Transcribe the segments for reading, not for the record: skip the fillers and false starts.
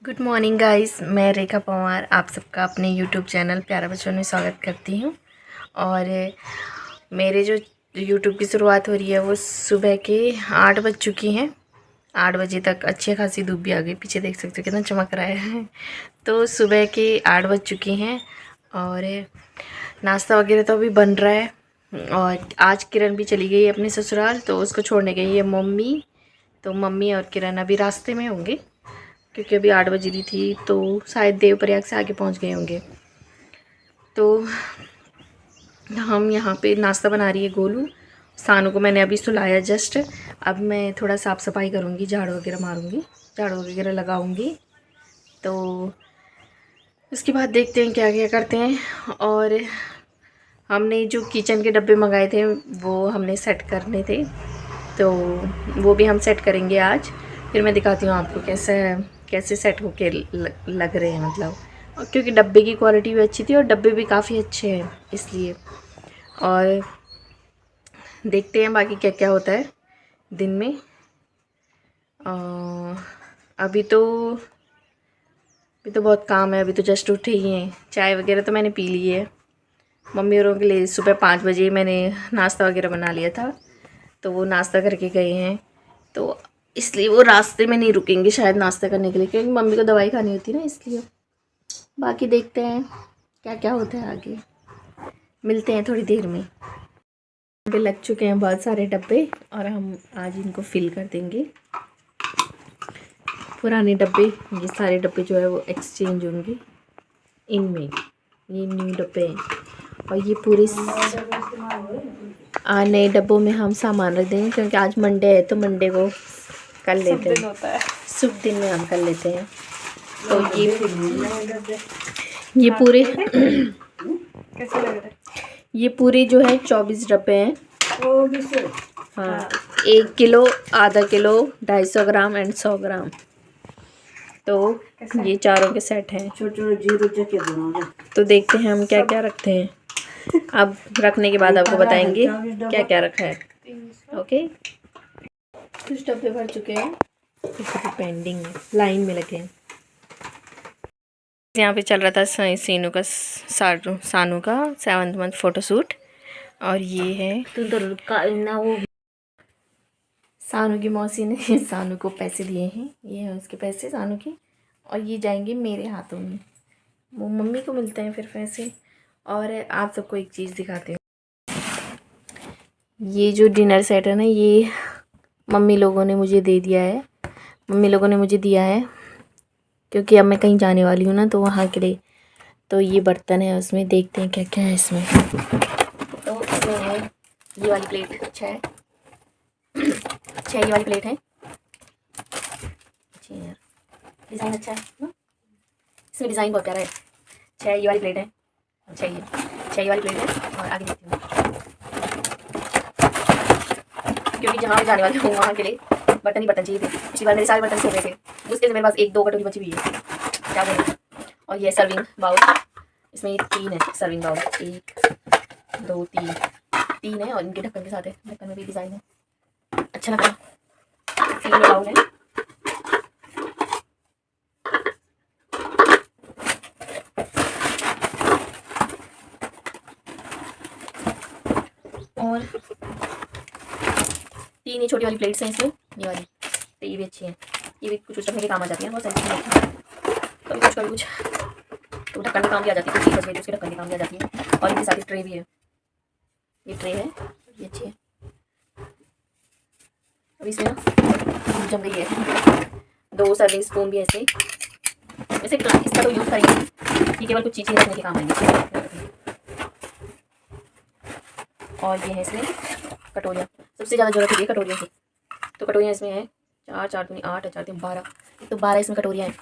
Good morning guys, मैं रेखा पंवार आप सबका अपने यूट्यूब चैनल प्यारा बच्चों में स्वागत करती हूँ। और मेरे जो यूट्यूब की शुरुआत हो रही है वो सुबह के 8 बज चुकी हैं। 8 बजे तक अच्छी खासी धूप भी आ गई, पीछे देख सकते हो कितना चमक रहा है। तो सुबह के 8 बज चुकी हैं और नाश्ता वगैरह तो अभी बन रहा है। और आज किरण भी चली गई अपने ससुराल, तो उसको छोड़ने गई है मम्मी। तो मम्मी और किरण अभी रास्ते में होंगे क्योंकि अभी 8 बज रही थी, तो शायद देवप्रयाग से आगे पहुंच गए होंगे। तो हम यहाँ पे नाश्ता बना रही है गोलू। सानू को मैंने अभी सुलाया जस्ट। अब मैं थोड़ा साफ़ सफाई करूँगी, झाड़ू वगैरह मारूँगी, झाड़ू वगैरह लगाऊँगी। तो उसके बाद देखते हैं क्या क्या करते हैं। और हमने जो किचन के डब्बे मंगाए थे वो हमने सेट करने थे, तो वो भी हम सेट करेंगे आज। फिर मैं दिखाती हूँ आपको कैसे सेट होके लग रहे हैं, मतलब। और क्योंकि डब्बे की क्वालिटी भी अच्छी थी और डब्बे भी काफ़ी अच्छे हैं, इसलिए। और देखते हैं बाकी क्या क्या होता है दिन में। अभी तो बहुत काम है, अभी तो जस्ट उठे ही हैं। चाय वगैरह तो मैंने पी ली है। मम्मी औरों के लिए सुबह 5 बजे मैंने नाश्ता वगैरह बना लिया था, तो वो नाश्ता करके गए हैं। तो इसलिए वो रास्ते में नहीं रुकेंगे शायद नाश्ता करने के लिए, क्योंकि मम्मी को दवाई खानी होती है ना, इसलिए। बाकी देखते हैं क्या क्या होता है आगे, मिलते हैं थोड़ी देर में। यहाँ पे लग चुके हैं बहुत सारे डब्बे और हम आज इनको फिल कर देंगे। पुराने डब्बे, ये सारे डब्बे जो है वो एक्सचेंज होंगे इनमें। ये न्यू डब्बे हैं और ये पूरे नए डब्बों में हम सामान रख देंगे, क्योंकि आज मंडे है तो मंडे को कर लेते हैं, शुभ दिन में हम कर लेते हैं। तो ये पूरे कैसे लग रहा है? ये पूरे जो है 24 डब्बे हैं। हाँ, 1 किलो, आधा किलो, 250 ग्राम एंड 100 ग्राम। तो ये चारों के सेट हैं। तो देखते हैं हम क्या क्या रखते हैं। अब रखने के बाद आपको बताएंगे क्या क्या रखा है। ओके, कुछ डब्बे भर चुके हैं, कुछ तो पेंडिंग है, लाइन में लगे हैं। यहाँ पे चल रहा था सानू का 7th मंथ फ़ोटोशूट। और ये है वो सानू की मौसी ने सानू को पैसे दिए हैं, ये हैं उसके पैसे सानू के। और ये जाएंगे मेरे हाथों में, वो मम्मी को मिलते हैं फिर पैसे। और आप सबको एक चीज़ दिखाते हैं, ये जो डिनर सेट है ना, ये मम्मी लोगों ने मुझे दे दिया है। मम्मी लोगों ने मुझे दिया है क्योंकि अब मैं कहीं जाने वाली हूँ ना, तो वहाँ के लिए। तो ये बर्तन है, उसमें देखते हैं क्या क्या है इसमें। तो इसमें है ये वाली प्लेट, अच्छा है ये वाली प्लेट है अच्छी है यार, डिज़ाइन अच्छा है ना? इसमें डिज़ाइन बहुत प्यारा है। ये वाली प्लेट है, ये वाली प्लेट है। और आगे देखती हूँ, क्योंकि जहाँ मैं जाने वाली हूँ वहाँ के लिए बर्तन ही बर्तन चाहिए थे। पिछली बार मेरे सारे बर्तन छोड़ रहे थे, उसके मेरे पास 1-2 कटोरी बची हुई है, क्या बोलूँ। और ये सर्विंग बाउल, इसमें 3 है सर्विंग बाउल, 1 2 3 है। और इनके ढक्कन के साथ है, ढक्कन में भी डिज़ाइन है, अच्छा लगा। 3 बाउल है। और 3 ये छोटी वाली प्लेट्स हैं इसमें, ये वाली, तो ये भी अच्छी है। ये भी कुछ रखने के काम आ जाती है, बहुत सारी चीज़ें कभी कुछ तो ढक्कन के काम भी आ जाती है, कुछ चीज़ बच गई तो उसके ढक्कन के काम भी आ जाती है। और इनके साथ ट्रे भी है, ये ट्रे है, ये अच्छी है। अब इसमें ना जम गई है, 2 सर्विंग स्पून भी है इसमें। वैसे इसका तो यूज़ करेंगे, ये केवल कुछ चीज़ें रखने के काम आएंगे। और ये है इसमें कटोरियाँ, सबसे ज़्यादा ज़रूरत है कटोरियों की। तो कटोरियाँ इसमें है 4 4 दूनी 8 4 3 12, तो 12 इसमें कटोरियाँ हैं।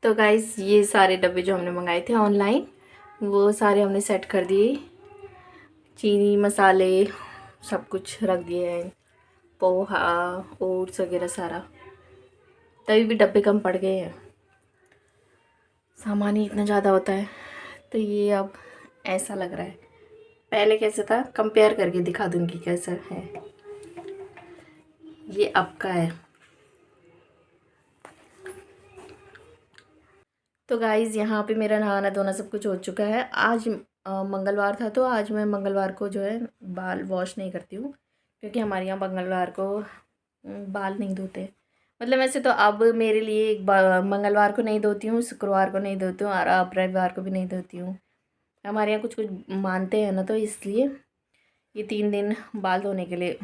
तो गाइस ये सारे डब्बे जो हमने मंगाए थे ऑनलाइन वो सारे हमने सेट कर दिए। चीनी मसाले सब कुछ रख दिए हैं, पोहा ओट्स वगैरह सारा। तभी भी डब्बे कम पड़ गए हैं, सामान ही इतना ज़्यादा होता है। तो ये अब ऐसा लग रहा है, पहले कैसे था कंपेयर करके दिखा दूँगी कैसा है। ये अब का है। तो गाइज़ यहाँ पे मेरा नहाना धोना सब कुछ हो चुका है। आज मंगलवार था, तो आज मैं मंगलवार को जो है बाल वॉश नहीं करती हूँ, क्योंकि हमारे यहाँ मंगलवार को बाल नहीं धोते। मतलब वैसे तो अब मेरे लिए एक मंगलवार को नहीं धोती हूँ, शुक्रवार को नहीं धोती हूँ, और अब रविवार को भी नहीं धोती हूँ। हमारे यहाँ कुछ कुछ मानते हैं ना, तो इसलिए ये 3 दिन बाल धोने के लिए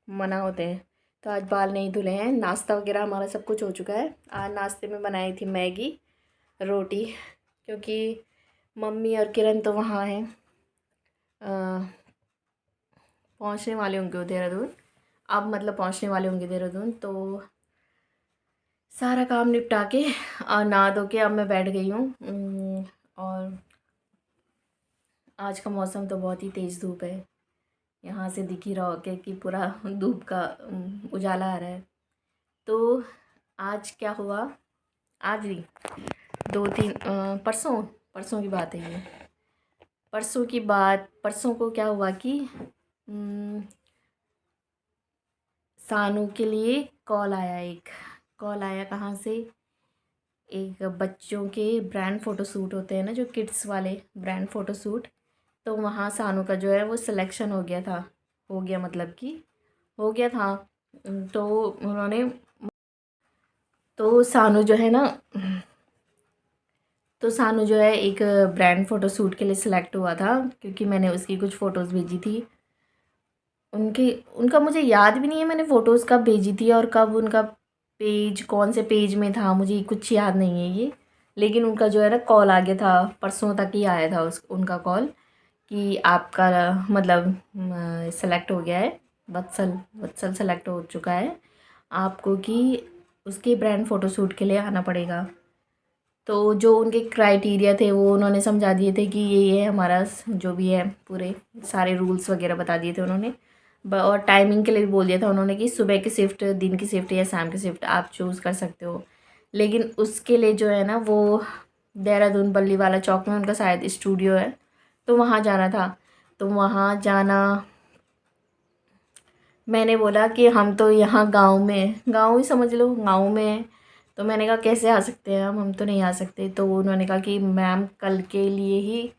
मना होते हैं। तो आज बाल नहीं धुले हैं। नाश्ता वगैरह हमारा सब कुछ हो चुका है। आज नाश्ते में बनाई थी मैगी रोटी, क्योंकि मम्मी और किरण तो वहाँ हैं, पहुँचने वाले होंगे देहरादून। अब मतलब पहुँचने वाले होंगे देहरादून, तो सारा काम निपटा के और नहा धो के अब मैं बैठ गई हूँ। और आज का मौसम तो बहुत ही तेज़ धूप है, यहाँ से दिख ही रहा होगा कि पूरा धूप का उजाला आ रहा है। तो आज क्या हुआ, आज ही 2-3 परसों परसों की बात है ये। परसों को क्या हुआ कि सानू के लिए कॉल आया कहाँ से, एक बच्चों के ब्रांड फ़ोटोशूट होते हैं ना, जो किड्स वाले ब्रांड फ़ोटोशूट। तो वहाँ सानू का जो है वो सिलेक्शन हो गया था, मतलब कि हो गया था। तो उन्होंने, तो सानू जो है ना, तो सानू जो है एक ब्रांड फ़ोटोशूट के लिए सिलेक्ट हुआ था, क्योंकि मैंने उसकी कुछ फ़ोटोज़ भेजी थी। उनका मुझे याद भी नहीं है मैंने फ़ोटोज़ कब भेजी थी और कब उनका पेज कौन से पेज में था, मुझे कुछ याद नहीं है ये। लेकिन उनका जो है ना कॉल आ गया था, परसों तक ही आया था उनका कॉल कि आपका मतलब सेलेक्ट हो गया है, वत्सल सेलेक्ट हो चुका है आपको, कि उसके ब्रांड फ़ोटोशूट के लिए आना पड़ेगा। तो जो उनके क्राइटेरिया थे वो उन्होंने समझा दिए थे कि ये हमारा जो भी है, पूरे सारे रूल्स वगैरह बता दिए थे उन्होंने। और टाइमिंग के लिए भी बोल दिया था उन्होंने कि सुबह की शिफ्ट, दिन की शिफ्ट या शाम की शिफ्ट आप चूज़ कर सकते हो। लेकिन उसके लिए जो है ना वो देहरादून बल्लीवाला चौक में उनका शायद स्टूडियो है, तो वहाँ जाना था। तो वहाँ जाना, मैंने बोला कि हम तो यहाँ गाँव ही समझ लो, गाँव में है। तो मैंने कहा कैसे आ सकते हैं हम तो नहीं आ सकते। तो उन्होंने कहा कि मैम कल के लिए ही,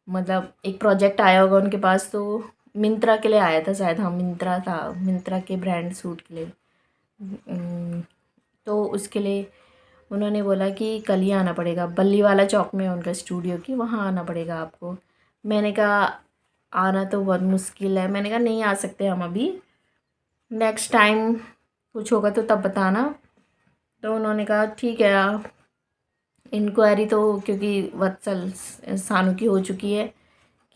मतलब एक प्रोजेक्ट आया होगा उनके पास, तो मिंत्रा के लिए आया था शायद, हाँ मिंत्रा के ब्रांड सूट के लिए। तो उसके लिए उन्होंने बोला कि कल ही आना पड़ेगा, बल्लीवाला चौक में उनका स्टूडियो, की वहाँ आना पड़ेगा आपको। मैंने कहा आना तो बहुत मुश्किल है, मैंने कहा नहीं आ सकते हम अभी, नेक्स्ट टाइम कुछ होगा तो तब बताना। तो उन्होंने कहा ठीक है। इंक्वायरी तो क्योंकि वत्सल सानू की हो चुकी है,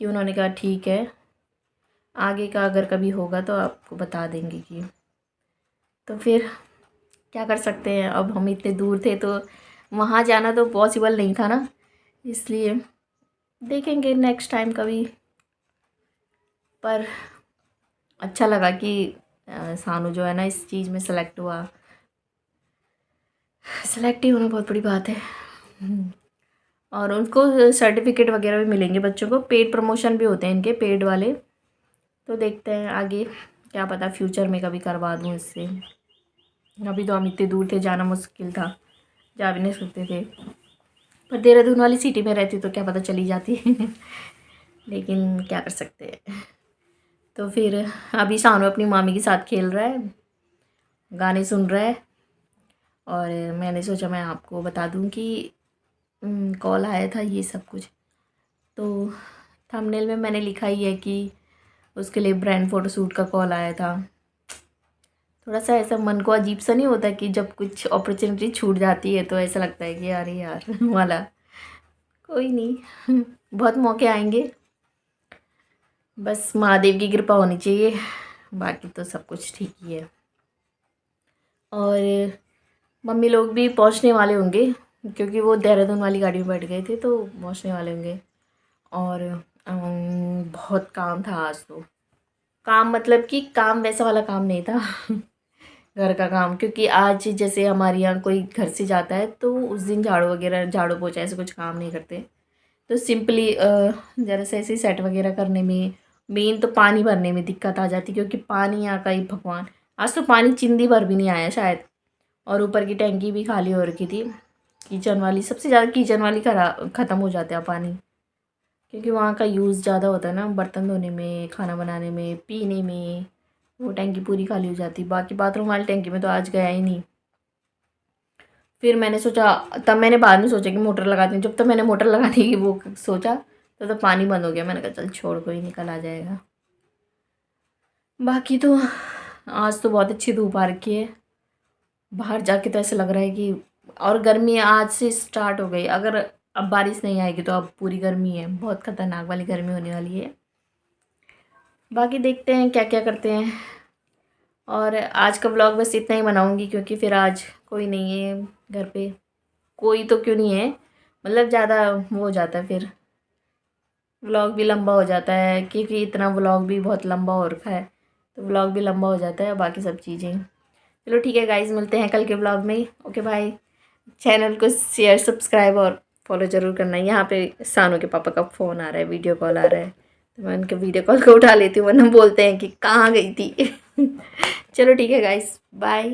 कि उन्होंने कहा ठीक है, आगे का अगर कभी होगा तो आपको बता देंगे कि। तो फिर क्या कर सकते हैं, अब हम इतने दूर थे तो वहाँ जाना तो पॉसिबल नहीं था ना, इसलिए देखेंगे नेक्स्ट टाइम कभी। पर अच्छा लगा कि सानू जो है ना इस चीज़ में सेलेक्ट हुआ। सेलेक्ट ही होना बहुत बड़ी बात है। और उनको सर्टिफिकेट वगैरह भी मिलेंगे, बच्चों को पेड प्रमोशन भी होते हैं इनके, पेड वाले। तो देखते हैं आगे, क्या पता फ्यूचर में कभी करवा दूँ इससे। अभी तो हम इतने दूर थे, जाना मुश्किल था, जा भी नहीं सकते थे। पर देहरादून वाली सिटी में रहती तो क्या पता चली जाती लेकिन क्या कर सकते हैं। तो फिर अभी सानू अपनी मामी के साथ खेल रहा है, गाने सुन रहा है। और मैंने सोचा मैं आपको बता दूं कि कॉल आया था ये सब कुछ। तो थंबनेल में मैंने लिखा ही है कि उसके लिए ब्रांड फ़ोटोशूट का कॉल आया था। थोड़ा सा ऐसा मन को अजीब सा नहीं होता कि जब कुछ अपॉर्चुनिटी छूट जाती है तो ऐसा लगता है कि अरे यार वाला, कोई नहीं बहुत मौके आएंगे, बस महादेव की कृपा होनी चाहिए, बाकी तो सब कुछ ठीक ही है। और मम्मी लोग भी पहुंचने वाले होंगे क्योंकि वो देहरादून वाली गाड़ी में बैठ गए थे तो पहुँचने वाले होंगे। और बहुत काम था आज तो। काम मतलब कि काम वैसा वाला काम नहीं था घर का काम, क्योंकि आज जैसे हमारे यहाँ कोई घर से जाता है तो उस दिन झाड़ू वगैरह, झाड़ू पोछा ऐसे कुछ काम नहीं करते। तो सिंपली ज़रा सा ऐसे सेट वगैरह करने में, मेन तो पानी भरने में दिक्कत आ जाती, क्योंकि पानी यहाँ का ही भगवान, आज तो पानी चिंदी भर भी नहीं आया शायद। और ऊपर की टैंकी भी खाली हो रखी थी। किचन वाली, सबसे ज़्यादा किचन वाली ख़त्म हो जाता है पानी, क्योंकि वहाँ का यूज़ ज़्यादा होता है ना, बर्तन धोने में, खाना बनाने में, पीने में। वो टैंकी पूरी खाली हो जाती। बाकी बाथरूम वाली टैंकी में तो आज गया ही नहीं। फिर मैंने सोचा, तब मैंने बाद में सोचा कि मोटर लगाती हूँ। जब तक मैंने मोटर लगाने की वो सोचा तो पानी बंद हो गया। मैंने कहा चल छोड़, कोई निकल आ जाएगा। बाकी तो आज तो बहुत अच्छी धूप आ रखी है। बाहर जाके तो ऐसा लग रहा है कि, और गर्मी आज से स्टार्ट हो गई। अगर अब बारिश नहीं आएगी तो अब पूरी गर्मी है, बहुत ख़तरनाक वाली गर्मी होने वाली है। बाकी देखते हैं क्या क्या करते हैं। और आज का व्लॉग बस इतना ही बनाऊंगी, क्योंकि फिर आज कोई नहीं है घर पे। कोई तो क्यों नहीं है, मतलब ज़्यादा वो हो जाता है, फिर व्लॉग भी लंबा हो जाता है, क्योंकि इतना व्लॉग भी बहुत लंबा हो रखा है तो व्लॉग भी लंबा हो जाता है, बाकी सब चीज़ें। चलो ठीक है गाइज़, मिलते हैं कल के व्लॉग में। Okay bye. चैनल को शेयर, सब्सक्राइब और फॉलो ज़रूर करना। यहाँ पे सानू के पापा का फ़ोन आ रहा है, वीडियो कॉल आ रहा है, तो मैं उनके वीडियो कॉल को उठा लेती हूँ, वरना बोलते हैं कि कहाँ गई थी चलो ठीक है गाइज़, बाय